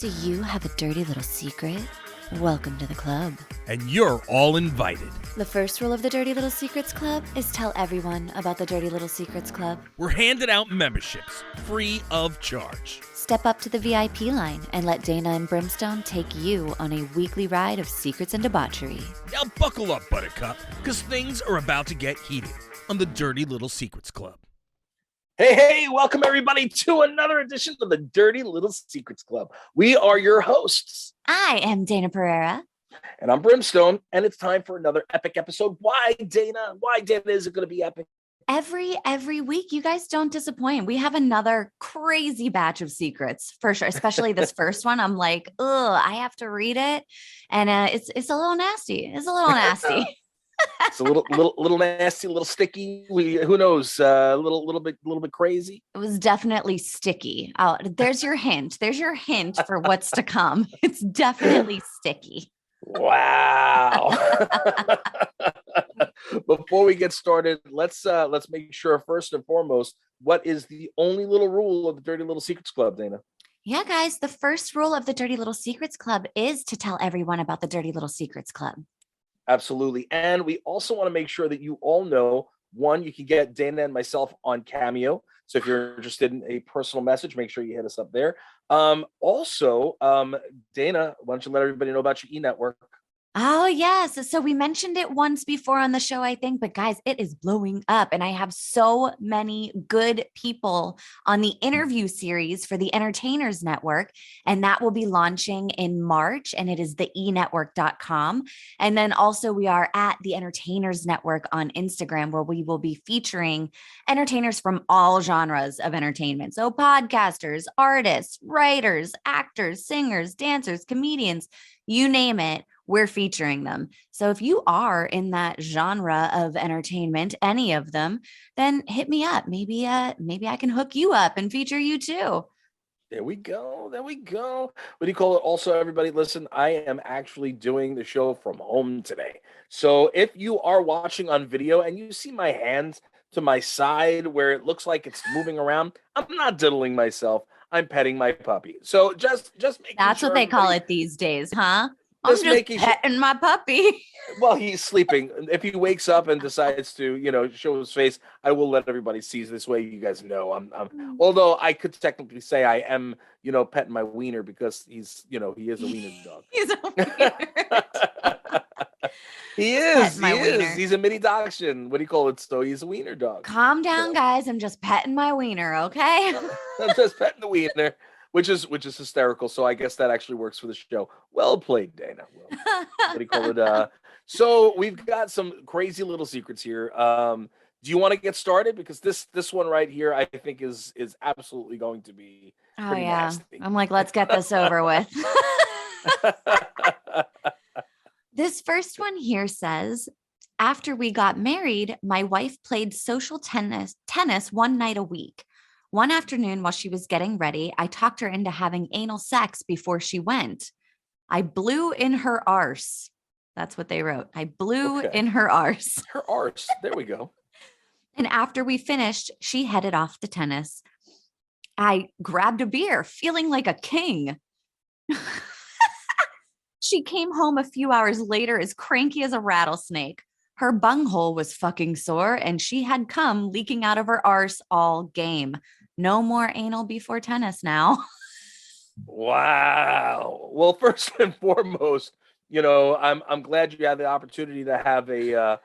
Do you have a dirty little secret? Welcome to the club. And you're all invited. The first rule of the Dirty Little Secrets Club is tell everyone about the Dirty Little Secrets Club. We're handing out memberships, free of charge. Step up to the VIP line and let Dayna and Brimstone take you on a weekly ride of secrets and debauchery. Now buckle up, Buttercup, because things are about to get heated on the Dirty Little Secrets Club. Hey, welcome everybody to another edition of the Dirty Little Secrets Club. We are your hosts. I am Dayna Pereira. And I'm Brimstone, and it's time for another epic episode. Why, Dayna? Why, Dayna, is it going to be epic? Every week, you guys don't disappoint. We have another crazy batch of secrets, for sure, especially this first one. I'm like, I have to read it, and it's a little nasty. It's a little nasty. It's a little nasty, a little sticky. Who knows? A little bit crazy. It was definitely sticky. There's your hint. There's your hint for what's to come. It's definitely sticky. Wow. Before we get started, let's make sure first and foremost, what is the only little rule of the Dirty Little Secrets Club, Dayna? Yeah, guys, the first rule of the Dirty Little Secrets Club is to tell everyone about the Dirty Little Secrets Club. Absolutely. And we also want to make sure that you all know, one, you can get Dayna and myself on Cameo. So if you're interested in a personal message, make sure you hit us up there. Also, Dayna, why don't you let everybody know about your e-network? Oh, yes. So we mentioned it once before on the show, I think, but guys, it is blowing up. And I have so many good people on the interview series for the Entertainers Network. And that will be launching in March. And it is the enetwork.com. And then also we are at the Entertainers Network on Instagram, where we will be featuring entertainers from all genres of entertainment. So podcasters, artists, writers, actors, singers, dancers, comedians, you name it. We're featuring them. So if you are in that genre of entertainment, any of them, then hit me up. Maybe I can hook you up and feature you too. There we go. What do you call it? Also, everybody, listen, I am actually doing the show from home today. So if you are watching on video and you see my hands to my side where it looks like it's moving around, I'm not diddling myself. I'm petting my puppy. So just making That's sure what they call it these days, huh? I'm just petting my puppy. Well, he's sleeping. If he wakes up and decides to, show his face, I will let everybody see. This way, you guys know. Although I could technically say I am, petting my wiener because he's, he is a wiener dog. He's a wiener. He is. He's a mini dachshund. What do you call it? So he's a wiener dog. Calm down, guys. I'm just petting my wiener, okay? I'm just petting the wiener. Which is hysterical. So I guess that actually works for the show. Well played, Dayna. What do you call it? So we've got some crazy little secrets here. Do you want to get started? Because this one right here, I think is absolutely going to be pretty nasty. I'm like, let's get this over with. This first one here says, after we got married, my wife played social tennis one night a week. One afternoon while she was getting ready, I talked her into having anal sex before she went. I blew in her arse. That's what they wrote. I blew in her arse. Her arse. There we go. And after we finished, she headed off to tennis. I grabbed a beer, feeling like a king. She came home a few hours later as cranky as a rattlesnake. Her bunghole was fucking sore, and she had cum leaking out of her arse all game. No more anal before tennis now. Wow. Well, first and foremost, I'm glad you had the opportunity to have a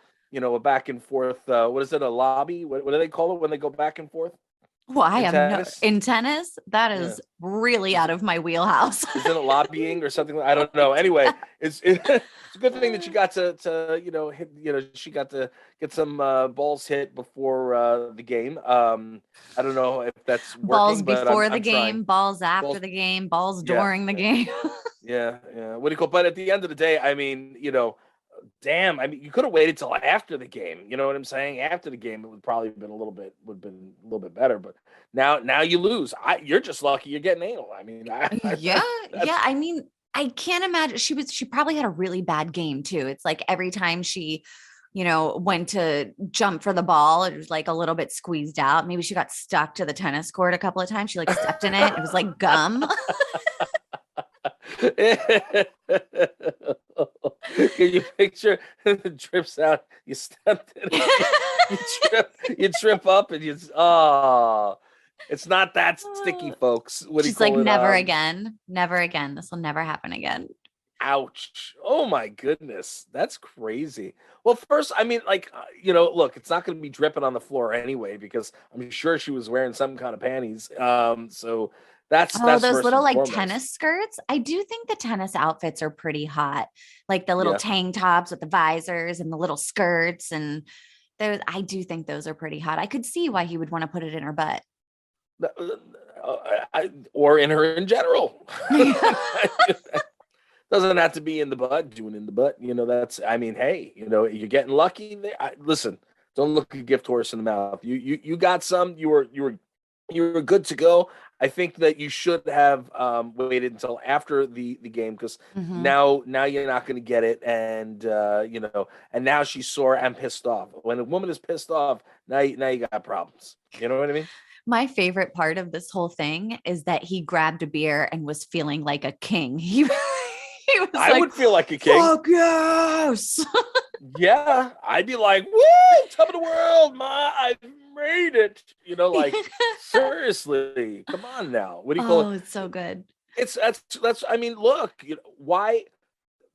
back and forth. What is it? A lobby? What do they call it when they go back and forth? Well, I am in tennis. That is really out of my wheelhouse. Is it a lobbying or something? I don't know. Anyway, it's a good thing that you got to hit. She got to get some balls hit before the game. I don't know if that's working, balls before I'm the game, trying. Balls after the game, balls during the game. Yeah. What do you call? But at the end of the day, I mean, damn, I mean, you could have waited till after the game. You know what I'm saying? After the game, it would probably have been a little bit better. But now you lose. You're just lucky you're getting anal. I mean, yeah. I mean, I can't imagine. She probably had a really bad game too. It's like every time she, went to jump for the ball, it was like a little bit squeezed out. Maybe she got stuck to the tennis court a couple of times. She like stepped in it. It was like gum. Can you picture it drips out? You stepped in it, you trip up, and it's not that sticky, folks. What do you She's like, call it? never again. Never again. This will never happen again. Ouch. Oh my goodness. That's crazy. Well, first, I mean, like, look, it's not going to be dripping on the floor anyway, because I'm sure she was wearing some kind of panties. So that's those first little and like foremost. tennis skirts. I do think the tennis outfits are pretty hot. Like the little Yeah. tank tops with the visors and the little skirts. And those, I do think those are pretty hot. I could see why he would want to put it in her butt. Or in her in general. Doesn't have to be in the butt, doing in the butt. That's, I mean, hey, you're getting lucky there. Listen, don't look a gift horse in the mouth. You got some, you were good to go. I think that you should have waited until after the game, because now you're not going to get it. And, and now she's sore and pissed off. When a woman is pissed off, now you got problems. You know what I mean? My favorite part of this whole thing is that he grabbed a beer and was feeling like a king. He was I would feel like a king. Fuck yes. Yeah, I'd be like, woo, top of the world, ma, I've made it. Like, seriously, come on now. What do you call it? Oh, it's so good. That's I mean, look, why?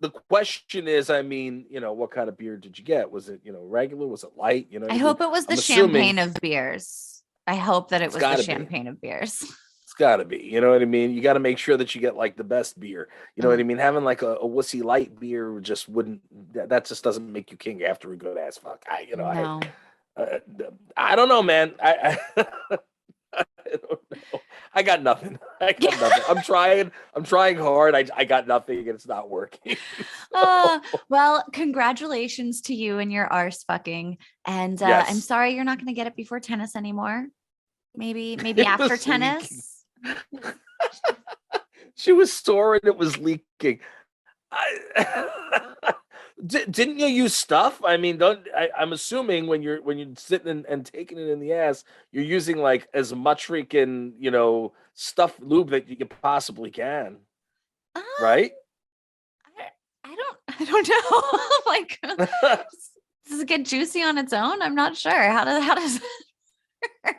The question is, I mean, what kind of beer did you get? Was it, regular? Was it light? I hope it was the champagne of beers. I hope that it was the champagne of beers. It's got to be, you know what I mean? You got to make sure that you get like the best beer. You know what I mean? Having like a wussy light beer just wouldn't, that just doesn't make you king after a good ass fuck. I don't know, man. I don't know. I got nothing. I'm trying hard. I got nothing, and it's not working. Well, congratulations to you and your arse fucking. And Yes. I'm sorry you're not going to get it before tennis anymore. Maybe after tennis. She was sore and it was leaking. Didn't you use stuff? I mean, I'm assuming when you're sitting and taking it in the ass, you're using like as much freaking stuff lube that you possibly can, right? I don't know. Like, does it get juicy on its own? I'm not sure. How does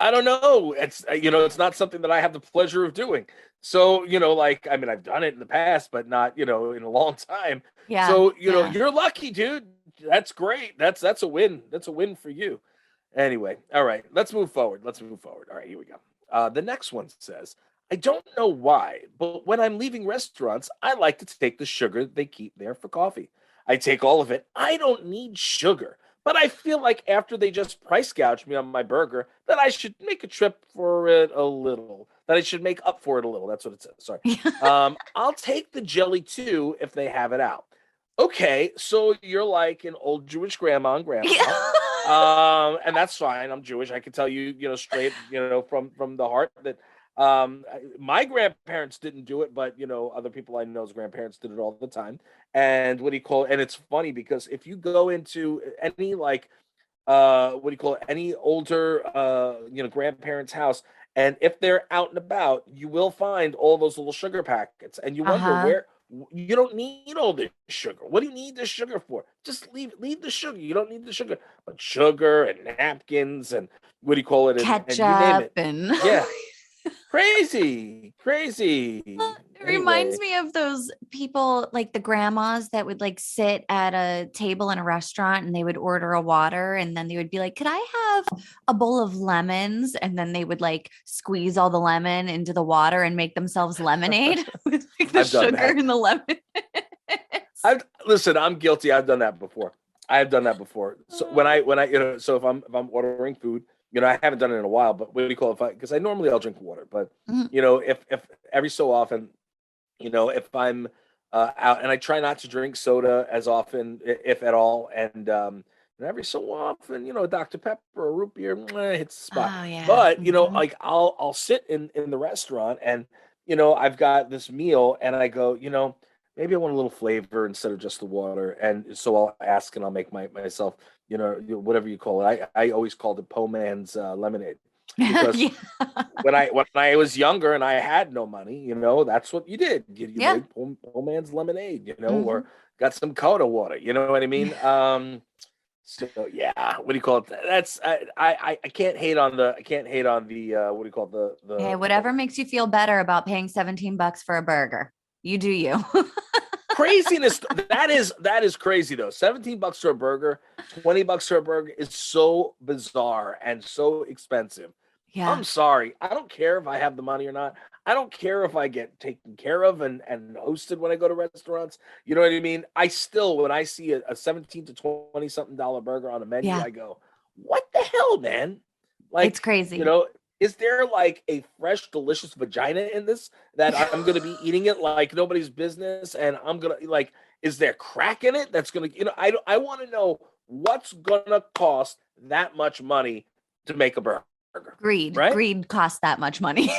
I don't know. It's it's not something that I have the pleasure of doing. So, like, I mean, I've done it in the past, but not, in a long time. Yeah. So, you're lucky, dude. That's great. That's a win. That's a win for you. Anyway, all right, let's move forward. All right, here we go. The next one says, I don't know why, but when I'm leaving restaurants, I like to take the sugar they keep there for coffee. I take all of it. I don't need sugar. But I feel like after they just price gouged me on my burger, that I should make a trip for it a little. That I should make up for it a little. That's what it says. Sorry. I'll take the jelly too if they have it out. Okay, so you're like an old Jewish grandma and grandpa. And that's fine. I'm Jewish. I can tell you, straight, from the heart that my grandparents didn't do it, but other people I know's grandparents did it all the time. And and it's funny because if you go into any like any older grandparents' house, and if they're out and about, you will find all those little sugar packets, and you wonder where. You don't need all this sugar. What do you need the sugar for? Just leave the sugar. You don't need the sugar, but sugar and napkins and ketchup and you name it. Yeah. Crazy. It reminds me of those people, like the grandmas that would like sit at a table in a restaurant and they would order a water and then they would be like, could I have a bowl of lemons? And then they would like squeeze all the lemon into the water and make themselves lemonade with like the sugar and the lemon. Listen, I'm guilty. I've done that before. So when I so if I'm ordering food, I haven't done it in a while, but what do you call it? Because I'll drink water, but if every so often, if I'm out, and I try not to drink soda as often, if at all, and every so often, Dr. Pepper or root beer hits the spot. Oh, yeah. But like I'll sit in the restaurant, and I've got this meal, and I go, maybe I want a little flavor instead of just the water, and so I'll ask and I'll make myself. Whatever you call it. I always called it Po Man's lemonade. Because Yeah. when I was younger and I had no money, that's what you did. You made poor man's lemonade, or got some coda water. You know what I mean? So yeah, what do you call it? That's I can't hate on the what do you call it? Hey, whatever makes you feel better about paying $17 for a burger. You do you. Craziness. That is crazy though. $17 for a burger, $20 for a burger is so bizarre and so expensive. Yeah. I'm sorry. I don't care if I have the money or not. I don't care if I get taken care of and hosted when I go to restaurants. You know what I mean? I still, when I see a 17 to 20 something dollar burger on a menu, I go, what the hell, man? Like, it's crazy. Is there like a fresh, delicious vagina in this that I'm going to be eating it like nobody's business? And I'm going to like, is there crack in it? That's going to, I want to know what's going to cost that much money to make a burger. Greed. Right? Greed costs that much money.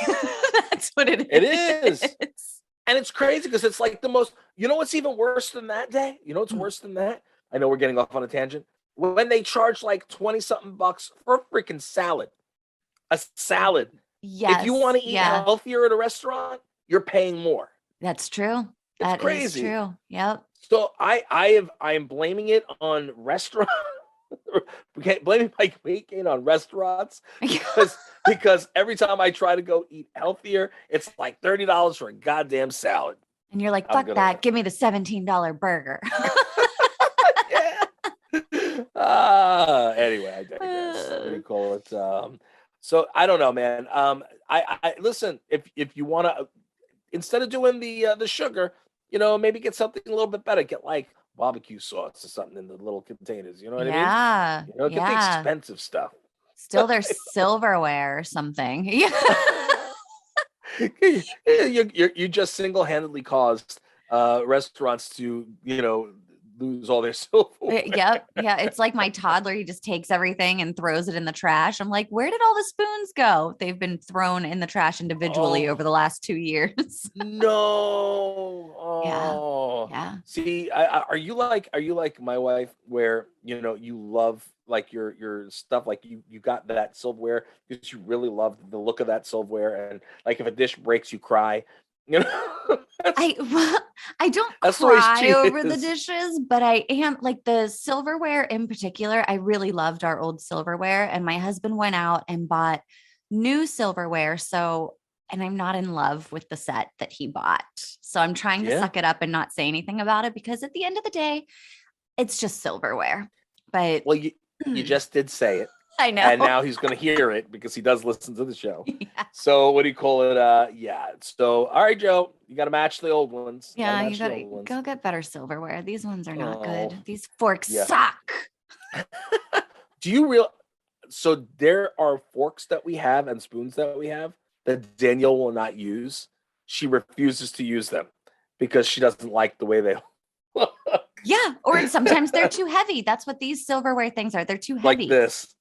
That's what it is. It is. And it's crazy because it's like the most, what's even worse than that, Day? You know what's worse than that? I know we're getting off on a tangent. When they charge like 20 something bucks for a freaking salad. A salad. Yes. If you want to eat healthier at a restaurant, you're paying more. That's true. It's crazy. Is true. Yep. So I am blaming it on restaurants. Blaming my weight gain on restaurants because every time I try to go eat healthier, it's like $30 for a goddamn salad. And you're like, fuck that. Give me the $17 burger. Anyway, I digress. What do you call it? So I don't know, man. I listen. If you want to, instead of doing the sugar, maybe get something a little bit better. Get like barbecue sauce or something in the little containers. You know what I mean? Get the expensive stuff. Still, there's silverware or something. You just single-handedly caused restaurants to lose all their silverware. Yep. Yeah. It's like my toddler. He just takes everything and throws it in the trash. I'm like, where did all the spoons go? They've been thrown in the trash individually over the last 2 years. No. Oh. Yeah. See, are you like my wife where, you love like your stuff, like you got that silverware because you really love the look of that silverware, and like if a dish breaks, you cry. I don't cry over the dishes, but I am like the silverware in particular. I really loved our old silverware, and my husband went out and bought new silverware. And I'm not in love with the set that he bought. So I'm trying to suck it up and not say anything about it, because at the end of the day, it's just silverware. But you just did say it. I know. And now he's going to hear it because he does listen to the show. Yeah. So what do you call it? Yeah. So, all right, Joe, you got to match the old ones. Yeah, you got to go get better silverware. These ones are not good. These forks suck. Do you So there are forks that we have and spoons that we have that Danielle will not use. She refuses to use them because she doesn't like the way they look. Yeah, or sometimes they're too heavy. That's what these silverware things are. They're too heavy. Like this.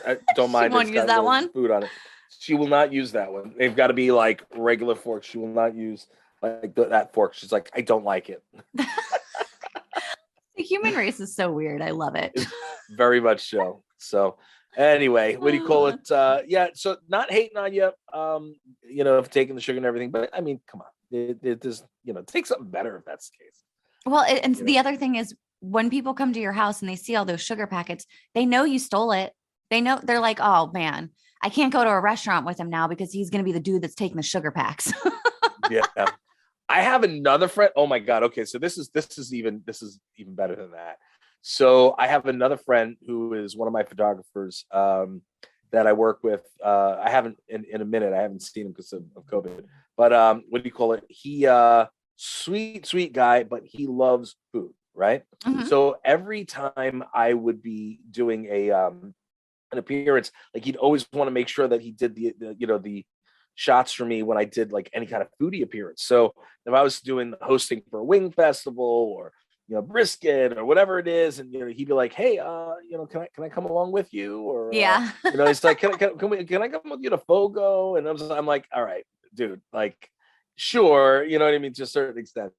I don't mind. She won't use that one? Food on it. She will not use that one. They've got to be like regular forks. She will not use like that fork. She's like, I don't like it. The human race is so weird. I love it. Very much so. So anyway, what do you call it? Yeah. So not hating on you, for taking the sugar and everything, but I mean, come on, it just, take something better if that's the case. Well, and the other thing is, when people come to your house and they see all those sugar packets, they know you stole it. They know, they're like, oh man, I can't go to a restaurant with him now because he's going to be the dude that's taking the sugar packs. Yeah. I have another friend. Oh my God. Okay. So this is even better than that. So I have another friend who is one of my photographers that I work with. I haven't in a minute. I haven't seen him because of COVID, but what do you call it? He, sweet guy, but he loves food, right? Mm-hmm. So every time I would be doing an appearance, like he'd always want to make sure that he did the shots for me when I did like any kind of foodie appearance. So if I was doing hosting for a wing festival or brisket or whatever it is, and he'd be like, hey, can I come along with you? Or he's like, can I come with you to Fogo? And I'm like, all right, dude, like, sure, you know what I mean, to a certain extent.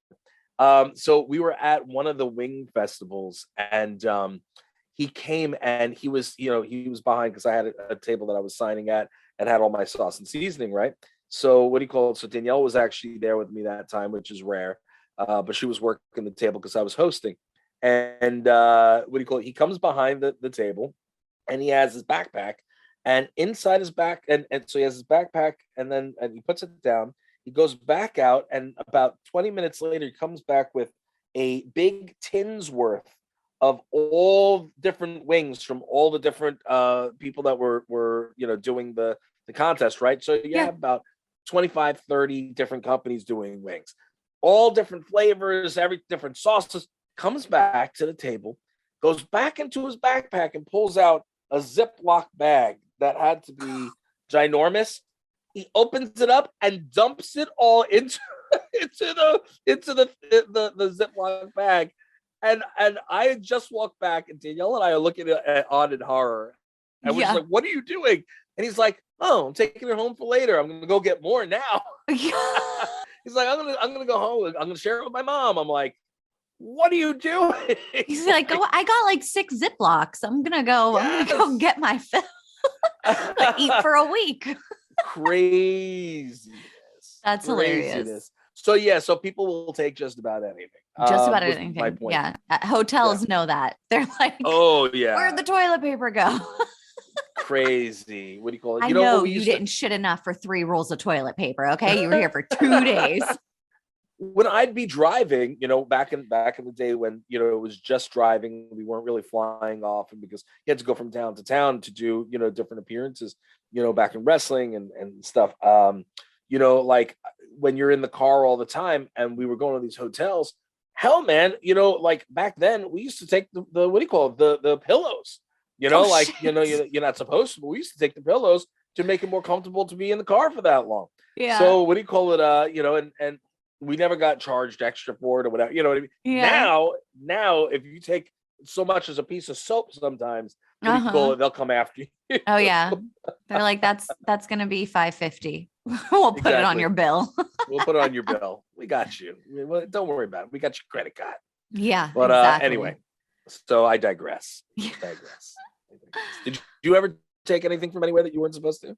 So we were at one of the wing festivals, and he came and he was behind because I had a table that I was signing at and had all my sauce and seasoning, right? So so Danielle was actually there with me that time, which is rare. But she was working the table because I was hosting. And he comes behind the table and he has his backpack, and inside his back, and so he has his backpack, and he puts it down. He goes back out, and about 20 minutes later, he comes back with a big tin's worth of all different wings from all the different people that were doing the contest, right? So you have about 25, 30 different companies doing wings, all different flavors, every different sauces. Comes back to the table, goes back into his backpack and pulls out a Ziploc bag that had to be ginormous. He opens it up and dumps it all into the Ziploc bag. And I had just walked back, and Danielle and I are looking at on in horror. And we're just like, what are you doing? And he's like, oh, I'm taking it home for later. I'm gonna go get more now. He's like, I'm gonna go home. I'm gonna share it with my mom. I'm like, what are you doing? He's like, oh, I got like 6 Ziplocs. I'm gonna go get my fill. Eat for a week. Craziness. That's hilarious. So people will take just about anything. Just about anything. My point. Yeah. Hotels know that. They're like, oh yeah, where'd the toilet paper go? Crazy. What do you call it? I know you didn't shit enough for 3 rolls of toilet paper. Okay. You were here for 2 days. When I'd be driving, back in the day when, it was just driving, we weren't really flying often because you had to go from town to town to do, different appearances, back in wrestling and stuff. Like when you're in the car all the time and we were going to these hotels, hell, man, like back then we used to take the the pillows, you're not supposed to, but we used to take the pillows to make it more comfortable to be in the car for that long. Yeah. So and we never got charged extra for it or whatever. You know what I mean? Yeah. Now, if you take so much as a piece of soap, sometimes they'll come after you. Oh yeah, they're like, that's gonna be $5.50. We'll put it on your bill. We'll put it on your bill. We got you. Don't worry about it. We got your credit card. Yeah. But exactly. Anyway, so I digress. Did you ever take anything from anywhere that you weren't supposed to?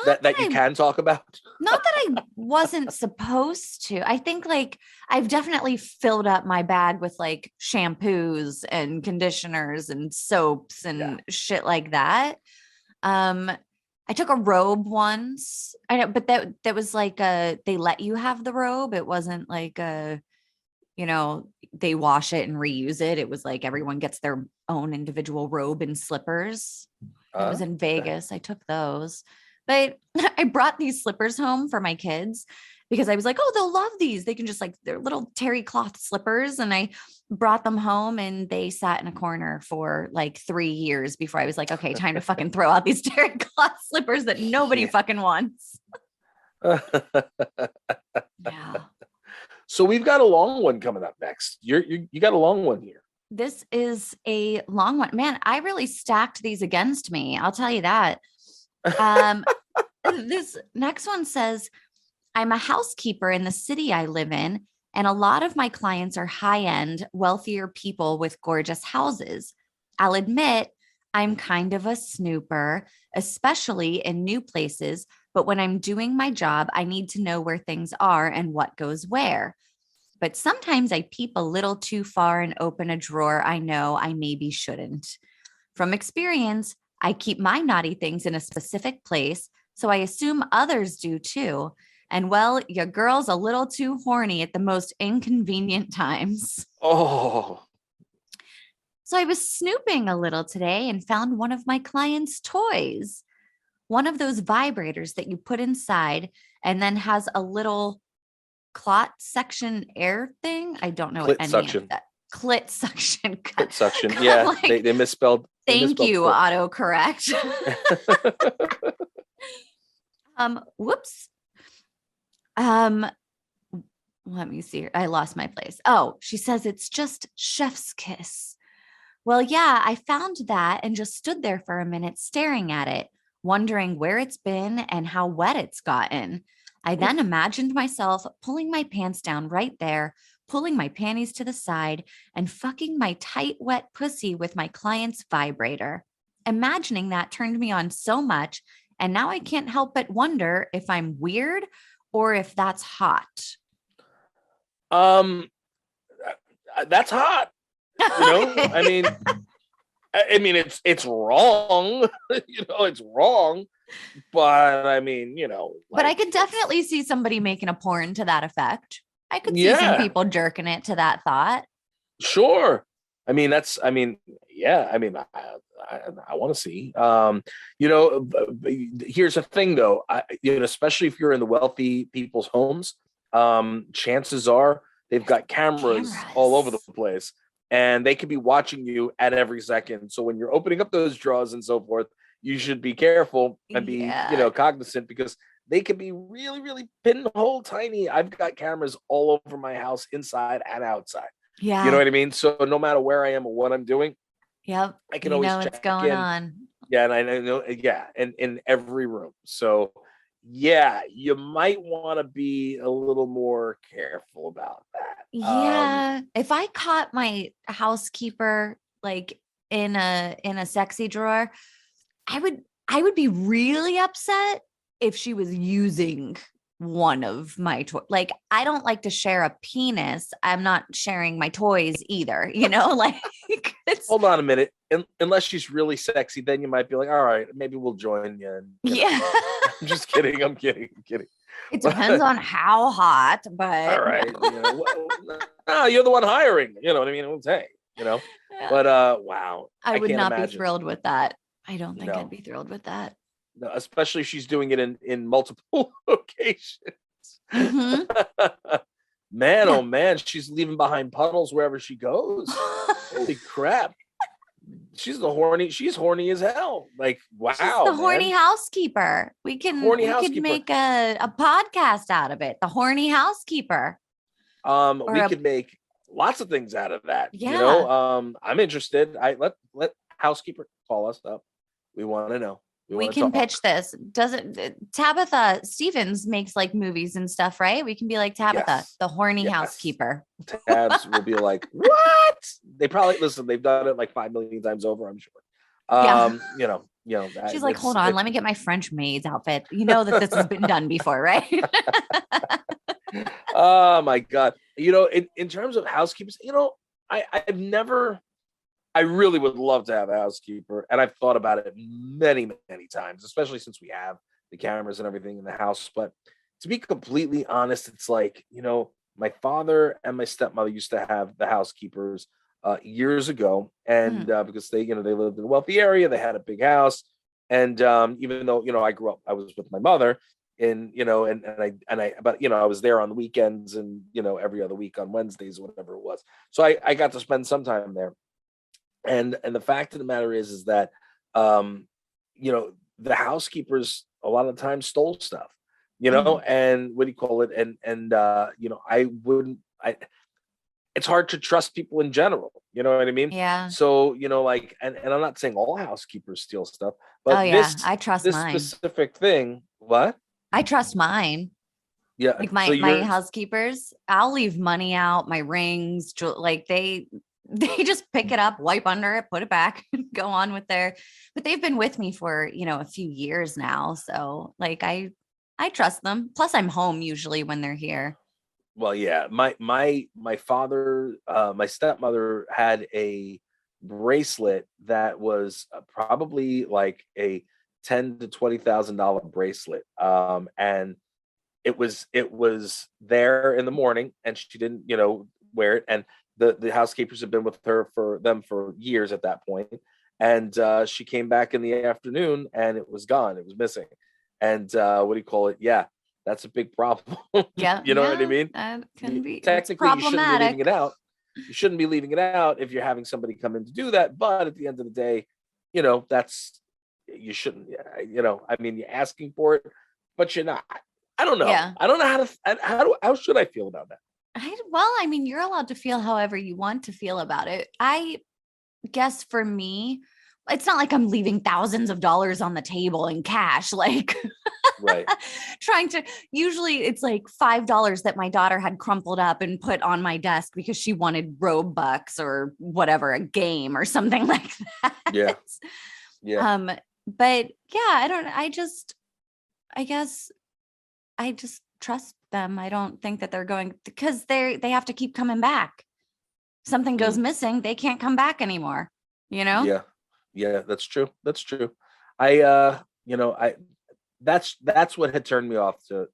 That you can talk about? Not that I wasn't supposed to. I think like I've definitely filled up my bag with like shampoos and conditioners and soaps and shit like that. I took a robe once. I know, but that was like they let you have the robe. It wasn't like they wash it and reuse it. It was like everyone gets their own individual robe and slippers. It was in Vegas. I took those. But I brought these slippers home for my kids because I was like, oh, they'll love these. They can just like, they're little terry cloth slippers. And I brought them home and they sat in a corner for like 3 years before I was like, okay, time to fucking throw out these terry cloth slippers that nobody fucking wants. Yeah. So we've got a long one coming up next. You got a long one here. This is a long one. Man, I really stacked these against me. I'll tell you that. This next one says, I'm a housekeeper in the city I live in, and a lot of my clients are high-end, wealthier people with gorgeous houses. I'll admit I'm kind of a snooper, especially in new places, but when I'm doing my job, I need to know where things are and what goes where. But sometimes I peep a little too far and open a drawer I know I maybe shouldn't. From experience, I keep my naughty things in a specific place, so I assume others do too. And well, your girl's a little too horny at the most inconvenient times. Oh. So I was snooping a little today and found one of my clients' toys. One of those vibrators that you put inside and then has a little clot section air thing. I don't know any of that. Clit suction. Clit suction. Yeah, like, they misspelled. Thank you, autocorrect. Whoops. Let me see. I lost my place. Oh, she says it's just chef's kiss. Well, yeah, I found that and just stood there for a minute staring at it, wondering where it's been and how wet it's gotten. I then imagined myself pulling my pants down right there, pulling my panties to the side and fucking my tight, wet pussy with my client's vibrator. Imagining that turned me on so much, and now I can't help but wonder if I'm weird or if that's hot. That's hot. I mean, it's wrong. It's wrong. But I mean, but I could definitely see somebody making a porn to that effect. I could see some people jerking it to that thought. Sure. I mean, yeah. I mean, I want to see. Here's the thing, though. Especially if you're in the wealthy people's homes, chances are they've got cameras all over the place, and they could be watching you at every second. So when you're opening up those drawers and so forth, you should be careful and be, cognizant, because they could be really, really pinhole tiny. I've got cameras all over my house, inside and outside. Yeah. You know what I mean? So no matter where I am or what I'm doing, yep, I can always check what's going in. on. Yeah, and I know, and in every room. So yeah, you might want to be a little more careful about that. Yeah. If I caught my housekeeper like in a sexy drawer, I would be really upset if she was using one of my toys. Like, I don't like to share a penis. I'm not sharing my toys either, like hold on a minute. Unless she's really sexy, then you might be like, all right, maybe we'll join you. And, I'm just kidding. I'm kidding. It depends on how hot, but all right. No, you're the one hiring. You know what I mean? Hey, but wow. I would can't not imagine. Be thrilled with that. I don't think I'd be thrilled with that. No, especially if she's doing it in multiple locations. Mm-hmm. Man, oh man, she's leaving behind puddles wherever she goes. Holy crap. She's horny as hell. Like, wow. She's the horny housekeeper. We can make a podcast out of it. The horny housekeeper. We could make lots of things out of that. Yeah. I'm interested. Let housekeeper call us up. We want to know. We can pitch this. Tabitha Stevens makes like movies and stuff, right? We can be like Tabitha, the horny housekeeper. Tabs will be like, what? They probably they've done it like 5 million times over, I'm sure. She's like, hold on, let me get my French maid's outfit. You know that this has been done before, right? Oh my God. In terms of housekeepers, I really would love to have a housekeeper, and I've thought about it many, many times, especially since we have the cameras and everything in the house. But to be completely honest, it's like, my father and my stepmother used to have the housekeepers years ago, and because they lived in a wealthy area, they had a big house, and even though I was with my mother, and I was there on the weekends and every other week on Wednesdays, whatever it was. So I got to spend some time there. And the fact of the matter is that, the housekeepers a lot of times stole stuff, and what do you call it? And it's hard to trust people in general. You know what I mean? Yeah. So, and I'm not saying all housekeepers steal stuff, but I trust this mine. specific thing. What? I trust mine. Yeah. Like my housekeepers, I'll leave money out, my rings, like they just pick it up, wipe under it, put it back, go on with but they've been with me for, a few years now. So like, I trust them. Plus I'm home usually when they're here. Well, yeah, my father, my stepmother had a bracelet that was probably like a $10,000 to $20,000 bracelet. And it was there in the morning, and she didn't, wear it. And the housekeepers had been with her for years at that point. And she came back in the afternoon and it was gone. It was missing. And what do you call it? Yeah, that's a big problem. Yeah. You know what I mean? That can be technically you shouldn't be leaving it out. You shouldn't be leaving it out if you're having somebody come in to do that. But at the end of the day, you shouldn't, I mean, you're asking for it, but you're not. I don't know. Yeah. I don't know how should I feel about that? I mean, you're allowed to feel however you want to feel about it. I guess for me, it's not like I'm leaving thousands of dollars on the table in cash, like Right. usually it's like $5 that my daughter had crumpled up and put on my desk because she wanted Robux or whatever, a game or something like that. Yeah. Yeah. But yeah, I guess I just trust them. I don't think that they're going, because they have to keep coming back. Something goes missing, they can't come back anymore, you know? Yeah. Yeah, that's true. That's true. I that's what had turned me off to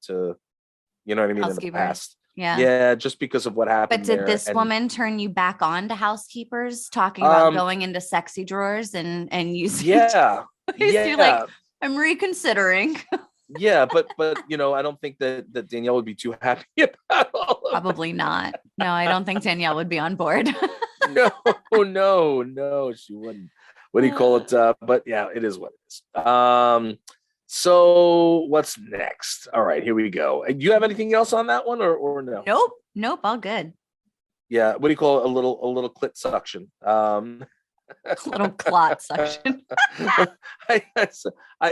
you know what I mean, in the Housekeepers. past. Yeah. Yeah, just because of what happened. But did there. this And, woman turn you back on to housekeepers, talking about going into sexy drawers and using? Yeah. You're like, I'm reconsidering. Yeah, but I don't think that Danielle would be too happy about all of Probably not. No, I don't think Danielle would be on board. No, she wouldn't. What do you call it? But yeah, it is what it is. So what's next? All right, here we go. Do you have anything else on that one or no? Nope, all good. Yeah, what do you call it? A little clit suction? Little clot suction.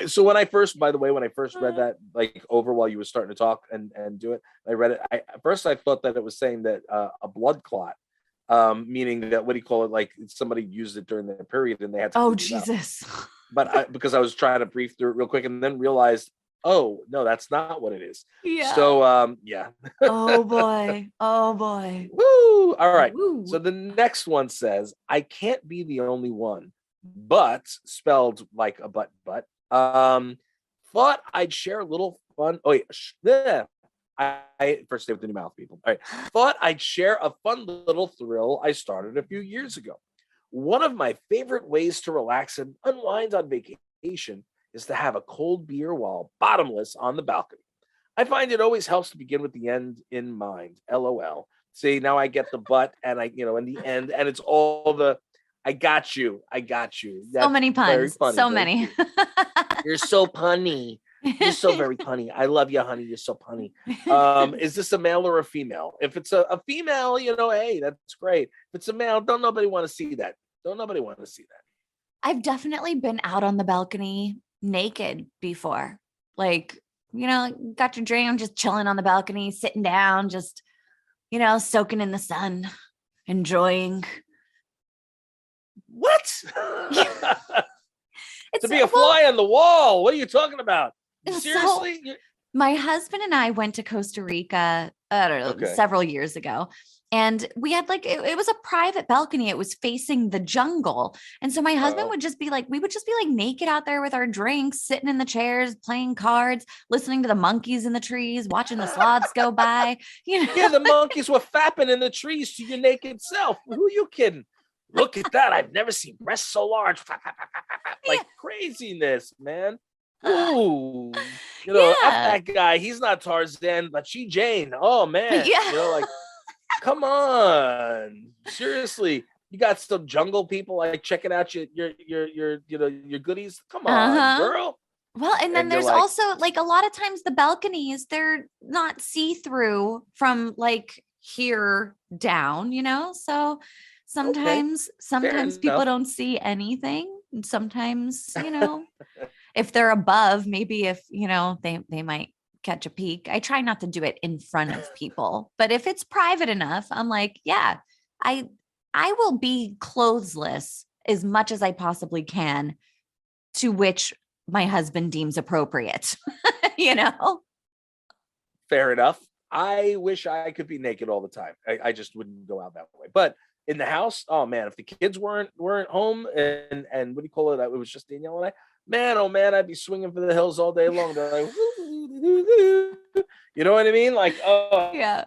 So when I first read that, like, over while you were starting to talk and do it, I read it. At first I thought that it was saying that a blood clot, meaning that, what do you call it? Like, somebody used it during their period and they had to. Oh, Jesus. But because I was trying to brief through it real quick and then realized, oh no, that's not what it is. Yeah. So yeah. Oh boy. Woo! All right. Woo. So the next one says, I can't be the only one, but spelled like a but. Thought I'd share a little fun. Oh yeah. I first stay with the new mouth, people. All right. Thought I'd share a fun little thrill I started a few years ago. One of my favorite ways to relax and unwind on vacation is to have a cold beer while bottomless on the balcony. I find it always helps to begin with the end in mind. LOL. See, now I get the but and in the end, and it's all the I got you. That's so many puns. Funny, so many. You're so punny. You're so very punny. I love you, honey. You're so punny. Is this a male or a female? If it's a female, hey, that's great. If it's a male, don't nobody want to see that. I've definitely been out on the balcony naked before. Like, got your drink, I'm just chilling on the balcony, sitting down, just, soaking in the sun, enjoying. What? To be a fly on the wall. What are you talking about? Seriously? My husband and I went to Costa Rica, I don't know, several years ago. And we had it was a private balcony. It was facing the jungle. And so my husband would just be like, we would just be like naked out there with our drinks, sitting in the chairs, playing cards, listening to the monkeys in the trees, watching the sloths go by. Yeah, the monkeys were fapping in the trees to your naked self. Who are you kidding? Look at that. I've never seen breasts so large. Like craziness, man. Ooh. Up that guy. He's not Tarzan, but she Jane. Oh man. Yeah. Come on, seriously, you got some jungle people checking out your goodies. Come on, girl. Well, and then there's also a lot of times the balconies, they're not see-through from here down, so sometimes people don't see anything. And sometimes, if they're above, maybe if, they might catch a peek. I try not to do it in front of people, but if it's private enough, I'm like, yeah, I will be clothesless as much as I possibly can, to which my husband deems appropriate. Fair enough. I wish I could be naked all the time. I just wouldn't go out that way. But in the house, oh man, if the kids weren't home and what do you call it? It was just Danielle and I. Man, oh man, I'd be swinging for the hills all day long. They're like, you know what I mean? Yeah.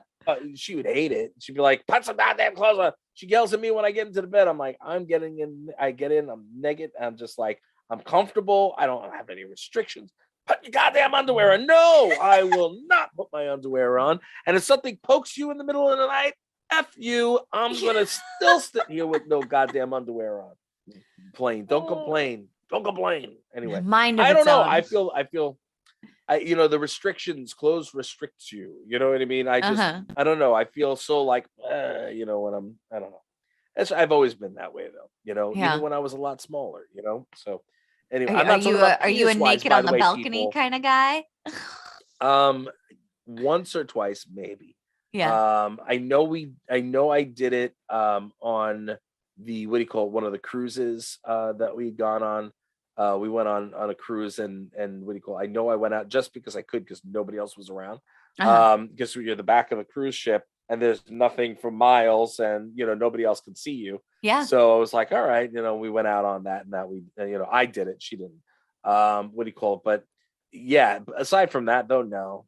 She would hate it. She'd be like, put some goddamn clothes on. She yells at me when I get into the bed. I'm like, I'm getting in. I get in. I'm naked. I'm just like, I'm comfortable. I don't have any restrictions. Put your goddamn underwear on. No, I will not put my underwear on. And if something pokes you in the middle of the night, F you. I'm gonna still sit here with no goddamn underwear on. Don't complain. Anyway, I don't know. I feel the restrictions, clothes restricts you. You know what I mean? I don't know. I feel so when I don't know. I've always been that way though, Yeah. even when I was a lot smaller, So anyway, Are, I'm are not you talking about are you a penis-wise, naked by on the the way, balcony people. kind of guy? Once or twice, maybe. Yeah. I know I did it on the, what do you call it, one of the cruises that we'd gone on. We went on a cruise, and what do you call it? I know I went out just because I could, because nobody else was around. Uh-huh. Because you're the back of a cruise ship and there's nothing for miles, and nobody else can see you. Yeah. So I was like, all right, we went out on that, and that we I did it, she didn't. What do you call it? But yeah, aside from that though, no.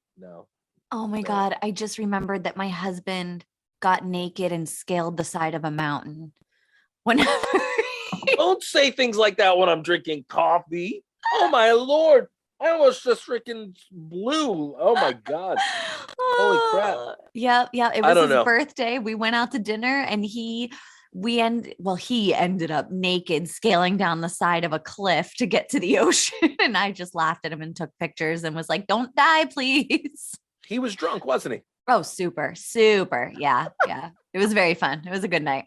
Oh my No. God. I just remembered that my husband got naked and scaled the side of a mountain. Whenever Don't say things like that when I'm drinking coffee. Oh my Lord. I almost just freaking blew. Oh my God. Holy crap. Yeah. It I was don't his know. birthday. We went out to dinner and he ended up naked scaling down the side of a cliff to get to the ocean. And I just laughed at him and took pictures and was like, don't die, please. He was drunk, wasn't he? Oh, super. Yeah. It was very fun. It was a good night.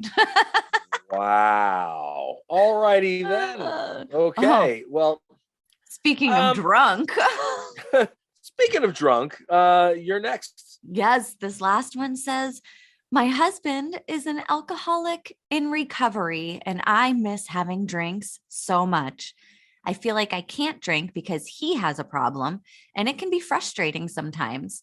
Wow. All righty then. Okay. Well, speaking of drunk. Speaking of drunk, you're next. Yes, this last one says, my husband is an alcoholic in recovery, and I miss having drinks so much. I feel like I can't drink because he has a problem, and it can be frustrating sometimes.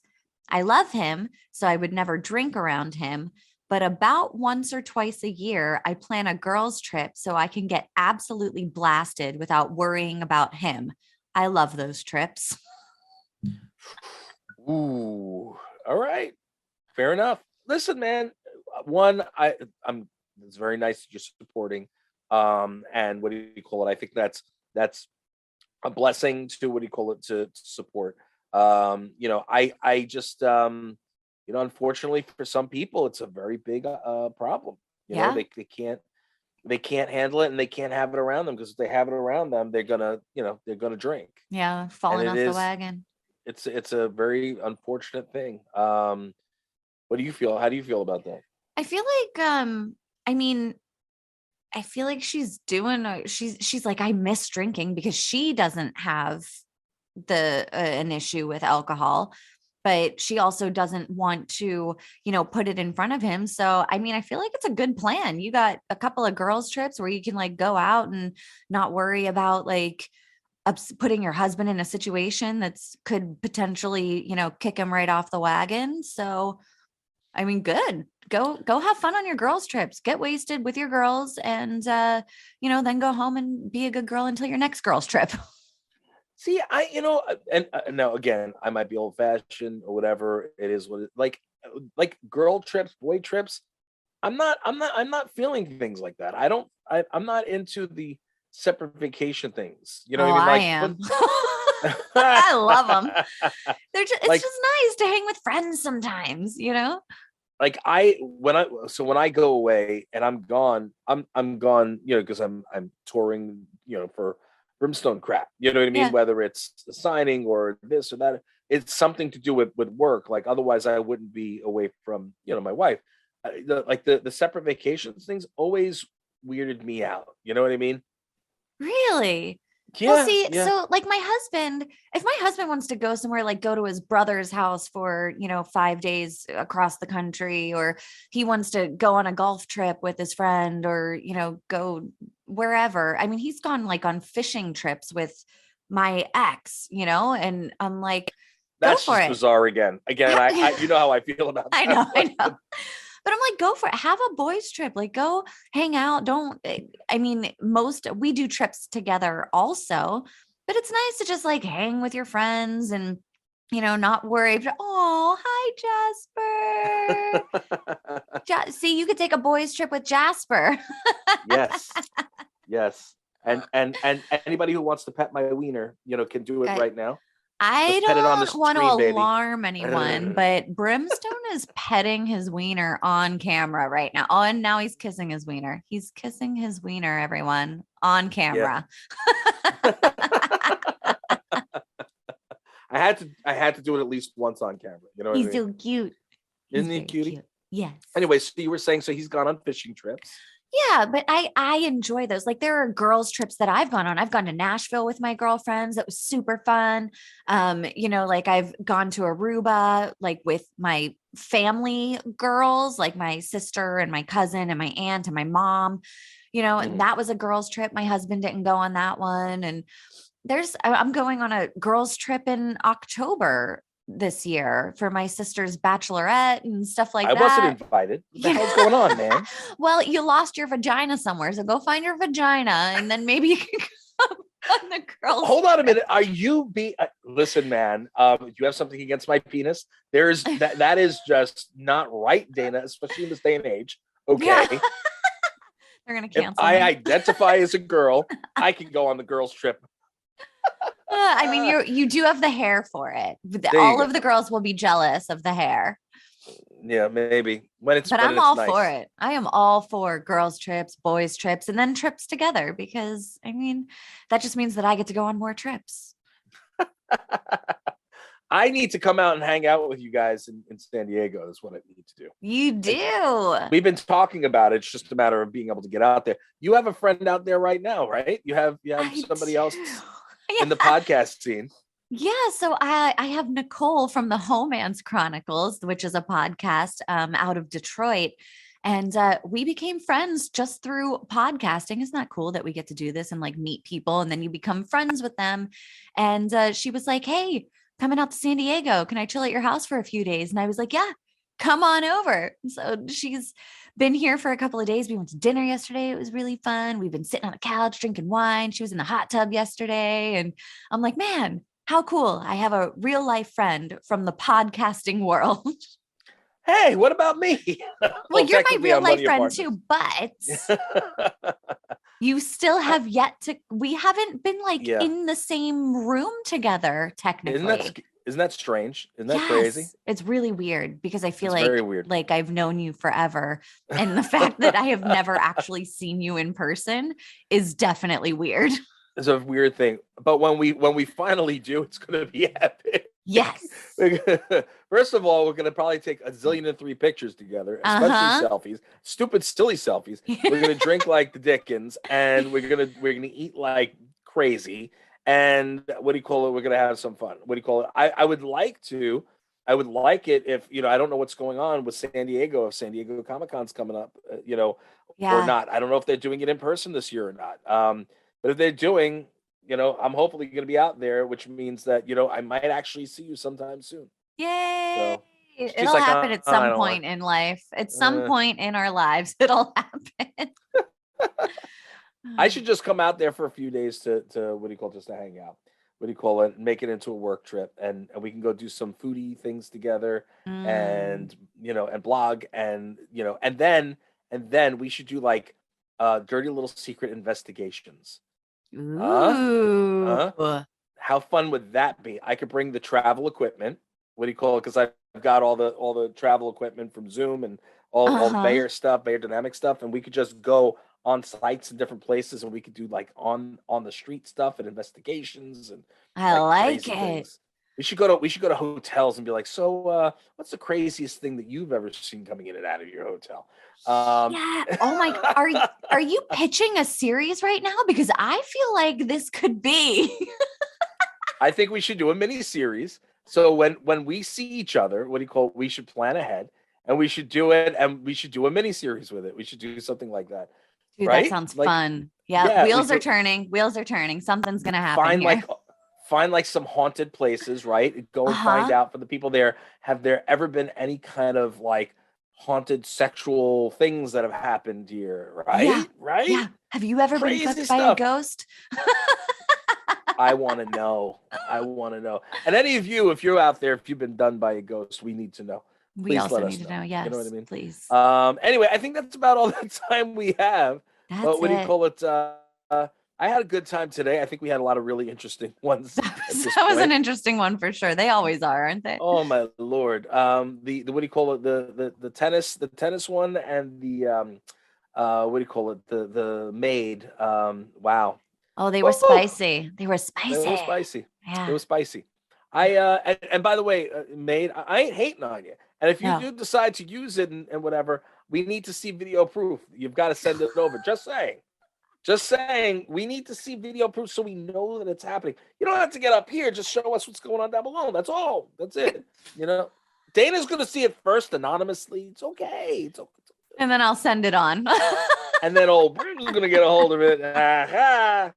I love him, so I would never drink around him. But about once or twice a year, I plan a girls' trip so I can get absolutely blasted without worrying about him. I love those trips. Ooh, all right. Fair enough. Listen, man. One, it's very nice that you're supporting. And what do you call it? I think that's a blessing to, what do you call it, to support. I just unfortunately for some people, it's a very big problem. They can't handle it, and they can't have it around them, because if they have it around them, they're gonna drink. Yeah, falling off the wagon. It's a very unfortunate thing. What do you feel? How do you feel about that? I feel like I feel like she's like, I miss drinking, because she doesn't have an issue with alcohol, but she also doesn't want to, put it in front of him. So, I feel like it's a good plan. You got a couple of girls' trips where you can like go out and not worry about like putting your husband in a situation that's could potentially, kick him right off the wagon. So, good. Go have fun on your girls' trips. Get wasted with your girls, and then go home and be a good girl until your next girls' trip. See, and now again, I might be old fashioned or whatever. It is what it like girl trips, boy trips. I'm not feeling things like that. I'm not into the separate vacation things. You know what I mean? I am. I love them. It's just nice to hang with friends sometimes, Like when I go away and I'm gone, I'm gone, because I'm touring, for Brimstone crap. You know what I mean? Yeah. Whether it's the signing or this or that, it's something to do with work. Like otherwise I wouldn't be away from, my wife. The separate vacations things always weirded me out. You know what I mean? Really? Yeah, well, see, yeah. So like if my husband wants to go somewhere, like go to his brother's house for, 5 days across the country, or he wants to go on a golf trip with his friend, or, go wherever. He's gone like on fishing trips with my ex, and I'm like, that's go for just it. Bizarre again. I you know how I feel about that. I know. But I'm like, go for it. Have a boys trip. Like, go hang out. We do trips together also, but it's nice to just like hang with your friends and, not worry. Oh, hi, Jasper. See, you could take a boys trip with Jasper. Yes. And anybody who wants to pet my wiener, can do it right now. I don't want to baby. alarm anyone, but Brimstone is petting his wiener on camera right now. Oh, and now he's kissing his wiener. He's kissing his wiener, everyone, on camera. Yeah. I had to do it at least once on camera. You know, he's so cute. Isn't he cutie? Cute. Yes. Anyway, so you were saying, so he's gone on fishing trips. Yeah, but I enjoy those. Like there are girls trips that I've gone on. I've gone to Nashville with my girlfriends. That was super fun. Like I've gone to Aruba like with my family girls, like my sister and my cousin and my aunt and my mom. And Mhm. that was a girls trip. My husband didn't go on that one. And I'm going on a girls trip in October this year for my sister's bachelorette and stuff like I wasn't that. invited. What the Yeah. hell's going on, man? Well, you lost your vagina somewhere, so go find your vagina, and then maybe you can come on the girls. Hold on a trip. minute. Are you listen, man? Do you have something against my penis? There's that is just not right, Dayna, especially in this day and age. Yeah, Okay. they're gonna If cancel I me. identify as a girl, I can go on the girls' trip. I mean, you do have the hair for it. There you All go. of the girls will be jealous of the hair, Yeah, maybe but I'm it's all nice. for it. I am all for girls trips, boys trips, and then trips together because I mean, that just means that I get to go on more trips. I need to come out and hang out with you guys in San Diego is what I need to do. You do. We've been talking about it. It's just a matter of being able to get out there. You have a friend out there right now, right? You have I somebody do. else in the podcast scene. Yeah, so I have Nicole from the Homance Chronicles, which is a podcast out of Detroit. And we became friends just through podcasting. Isn't that cool that we get to do this and like meet people and then you become friends with them? And she was like, hey, coming out to San Diego. Can I chill at your house for a few days? And I was like, yeah, come on over. So she's been here for a couple of days. We went to dinner yesterday. It was really fun. We've been sitting on the couch drinking wine. She was in the hot tub yesterday. And I'm like, man, how cool. I have a real life friend from the podcasting world. Hey, what about me? Well, you're my technically, real I'm one of life your friend too, but partners. you still have yet to, we haven't been like Yeah. in the same room together, technically. Isn't that strange? Isn't that crazy? It's really weird because I feel It's very weird. like I've known you forever. And the fact that I have never actually seen you in person is definitely weird. It's a weird thing. But when we finally do, it's gonna be epic. Yes. First of all, we're gonna probably take a zillion and three pictures together, especially selfies, stupid, silly selfies. We're gonna drink like the Dickens, and we're gonna eat like crazy. And what do you call it? We're gonna have some fun. What do you call it? I would like it if I don't know what's going on with San Diego. If San Diego Comic-Con's coming up, or Yeah. not. I don't know if they're doing it in person this year or not. But if they're doing, I'm hopefully going to be out there, which means that, I might actually see you sometime soon. Yay. So she's It'll like, happen at I some don't point want. in life. At some point in our lives, it'll happen. I should just come out there for a few days to what do you call it, just to hang out. What do you call it? Make it into a work trip, and we can go do some foodie things together, and and blog, and and then we should do like dirty little secret investigations. Ooh. How fun would that be? I could bring the travel equipment. What do you call it? Because I've got all the travel equipment from Zoom and all the Bayer stuff, Bayer Dynamic stuff, and we could just go on sites in different places, and we could do like on the street stuff and investigations and I like crazy it. things. We should go to hotels and be like, so what's the craziest thing that you've ever seen coming in and out of your hotel? Yeah. Oh my, are you pitching a series right now? Because I feel like this could be. I think we should do a mini series. So when we see each other, what do you call it? We should plan ahead, and we should do it, and we should do a mini series with it. We should do something like that. Dude, right? That sounds Like, fun. Yeah, yeah, wheels are turning. Wheels are turning. Something's gonna happen here. Find like some haunted places, right? Go and find out for the people there. Have there ever been any kind of like haunted sexual things that have happened here? Right? Yeah. Right? Yeah. Have you ever Crazy been fucked by a stuff. ghost? I want to know. I want to know. And any of you, if you're out there, if you've been done by a ghost, we need to know. We Please also let us need to know. Yes. You know what I mean? Please. Anyway, I think that's about all the time we have. That's What do you it. call it? I had a good time today. I think we had a lot of really interesting ones. That was an interesting one for sure. They always are, aren't they? Oh my lord. The what do you call it? The tennis one, and the what do you call it? The maid. Wow. Oh, they were spicy. They were spicy. They were spicy. Yeah. It was spicy. And by the way, maid, I ain't hating on you. And if you No. do decide to use it and whatever, we need to see video proof. You've got to send it over. Just saying. Just saying, we need to see video proof so we know that it's happening. You don't have to get up here. Just show us what's going on down below. That's all. That's it. You know, Dayna's going to see it first anonymously. It's okay. It's okay. And then I'll send it on. And then old Brim's going to get a hold of it. Aha.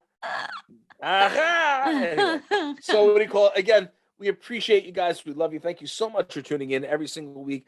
Aha. Anyway, so what do you call it? Again, we appreciate you guys. We love you. Thank you so much for tuning in every single week.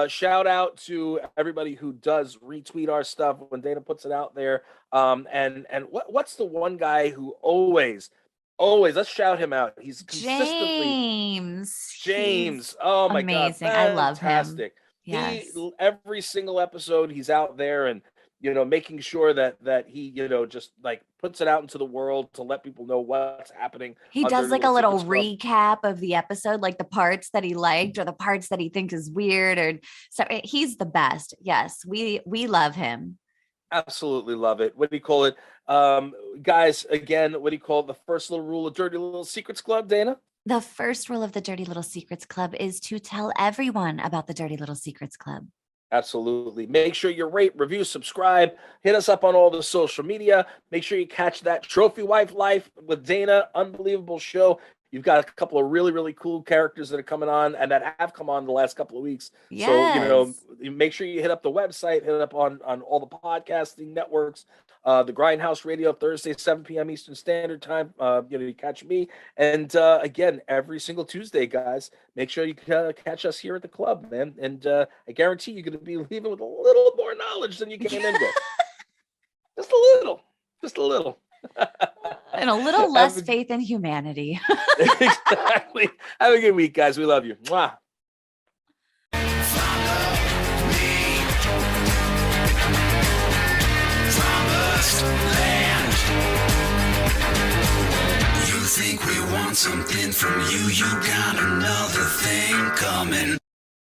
Shout out to everybody who does retweet our stuff when Dayna puts it out there. And what's the one guy who always, let's shout him out. He's consistently James. Oh my amazing. God. I love him. Fantastic. Yes. Every single episode he's out there and making sure that he, just like puts it out into the world to let people know what's happening. He does like a little recap of the episode, like the parts that he liked or the parts that he thinks is weird, or so he's the best. Yes, we love him. Absolutely love it. What do you call it? Guys, again, what do you call it? The first little rule of Dirty Little Secrets Club, Dayna? The first rule of the Dirty Little Secrets Club is to tell everyone about the Dirty Little Secrets Club. Absolutely. Make sure you rate, review, subscribe. Hit us up on all the social media. Make sure you catch that Trophy Wife Life with Dayna. Unbelievable show. You've got a couple of really, really cool characters that are coming on and that have come on the last couple of weeks. Yes. So, make sure you hit up the website, hit it up on all the podcasting networks, the Grindhouse Radio, Thursday, 7 p.m. Eastern Standard Time. You catch me. And again, every single Tuesday, guys, make sure you catch us here at the club, man. And I guarantee you're going to be leaving with a little more knowledge than you came in with. Just a little. Just a little. And a little less faith in humanity. Exactly. Have a good week, guys. We love you. Mwah. You think we want something from you, you got another thing coming.